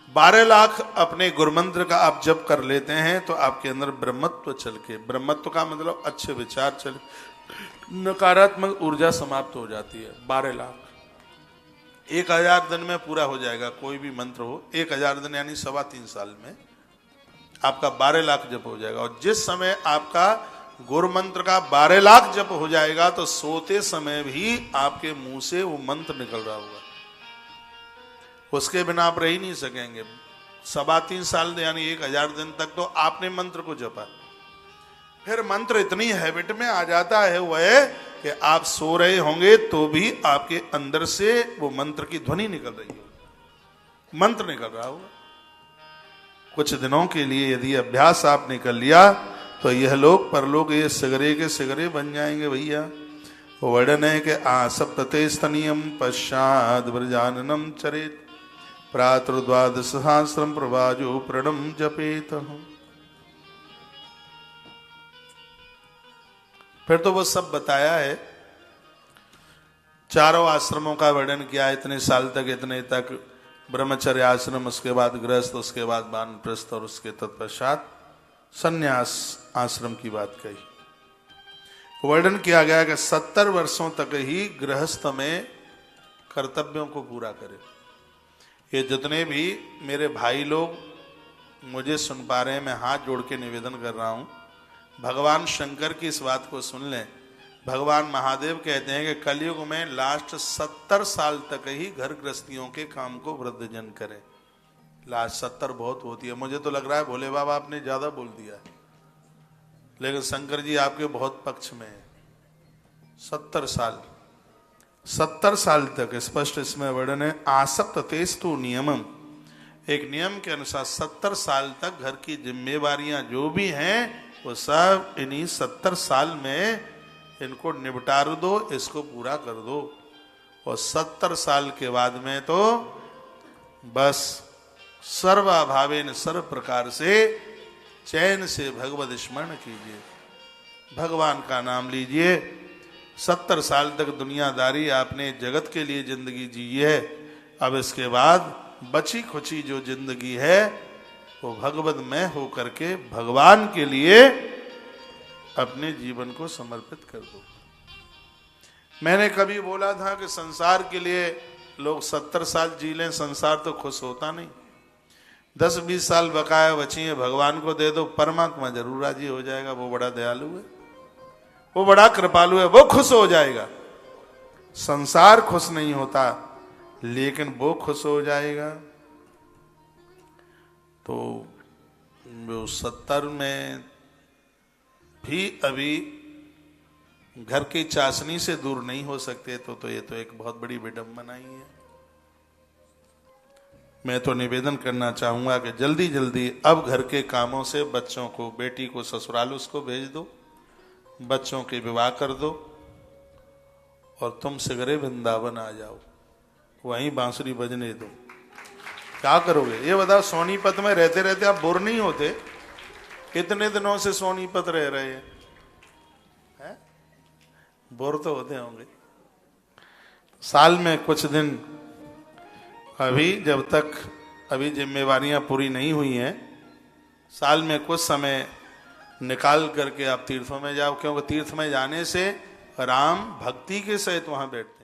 12 लाख अपने गुरुमंत्र का आप जप कर लेते हैं तो आपके अंदर ब्रह्मत्व चल के, ब्रह्मत्व का मतलब अच्छे विचार चले, नकारात्मक ऊर्जा समाप्त हो जाती है। 12 लाख 1000 दिन में पूरा हो जाएगा। कोई भी मंत्र हो 1000 दिन यानी 3.25 साल में आपका 12 लाख जप हो जाएगा। और जिस समय आपका गुरु मंत्र का 12 लाख जप हो जाएगा तो सोते समय भी आपके मुंह से वो मंत्र निकल रहा होगा, उसके बिना आप रह ही नहीं सकेंगे। 3.25 साल यानी 1000 दिन तक तो आपने मंत्र को जपा, फिर मंत्र इतनी हैबिट में आ जाता है वह कि आप सो रहे होंगे तो भी आपके अंदर से वो मंत्र की ध्वनि निकल रही होगी, मंत्र निकल रहा होगा। कुछ दिनों के लिए यदि अभ्यास आपने कर लिया तो यह लोग परलोक ये सिगरे के सिगरे बन जाएंगे भैया। वर्णन है कि आसप्तते स्तनियम पश्चाद व्रजाननम चरेत प्रातर्द्वादश सहस्रम प्रवाजो प्रणम जपेत। फिर तो वो सब बताया है, चारों आश्रमों का वर्णन किया, इतने साल तक, इतने तक ब्रह्मचर्य आश्रम, उसके बाद गृहस्थ, उसके बाद वानप्रस्थ और उसके तत्पश्चात संन्यास आश्रम की बात कही। वर्णन किया गया कि 70 वर्षों तक ही गृहस्थ में कर्तव्यों को पूरा करे। ये जितने भी मेरे भाई लोग मुझे सुन पा रहे हैं, मैं हाथ जोड़ के निवेदन कर रहा हूं, भगवान शंकर की इस बात को सुन लें। भगवान महादेव कहते हैं कि कलयुग में लास्ट 70 साल तक ही घर गृहस्थियों के काम को वृद्धजन करें। लास्ट 70 बहुत होती है। मुझे तो लग रहा है भोले बाबा आपने ज्यादा बोल दिया है, लेकिन शंकर जी आपके बहुत पक्ष में है। 70 साल, 70 साल तक स्पष्ट इसमें वर्णन है। आसक्त तेस्तु नियमम, एक नियम के अनुसार 70 साल तक घर की जिम्मेवारियां जो भी हैं वो सब इन्हीं 70 साल में इनको निपटार दो, इसको पूरा कर दो। और 70 साल के बाद में तो बस सर्वाभावेन सर्व प्रकार से चैन से भगवत स्मरण कीजिए, भगवान का नाम लीजिए। 70 साल तक दुनियादारी आपने जगत के लिए जिंदगी जी है, अब इसके बाद बची खुची जो जिंदगी है वो भगवतमय हो करके भगवान के लिए अपने जीवन को समर्पित कर दो। मैंने कभी बोला था कि संसार के लिए लोग 70 साल जी लें, संसार तो खुश होता नहीं। 10-20 साल बकाया बची है, भगवान को दे दो, परमात्मा जरूर राजी हो जाएगा। वो बड़ा दयालु है, वो बड़ा कृपालु है, वो खुश हो जाएगा। संसार खुश नहीं होता लेकिन वो खुश हो जाएगा। तो 70 में भी अभी घर की चाशनी से दूर नहीं हो सकते तो ये तो एक बहुत बड़ी विडंबना ही है। मैं तो निवेदन करना चाहूंगा कि जल्दी जल्दी अब घर के कामों से बच्चों को, बेटी को ससुराल उसको भेज दो, बच्चों के विवाह कर दो और तुम सिगरे वृंदावन आ जाओ, वहीं बांसुरी बजने दो। क्या करोगे ये बताओ? सोनीपत में रहते रहते आप बोर नहीं होते? कितने दिनों से सोनीपत रह रहे हैं, बोर तो होते होंगे। साल में कुछ दिन, अभी जब तक अभी जिम्मेवारियां पूरी नहीं हुई हैं, साल में कुछ समय निकाल करके आप तीर्थों में जाओ, क्योंकि तीर्थ में जाने से राम भक्ति के सहित वहां बैठते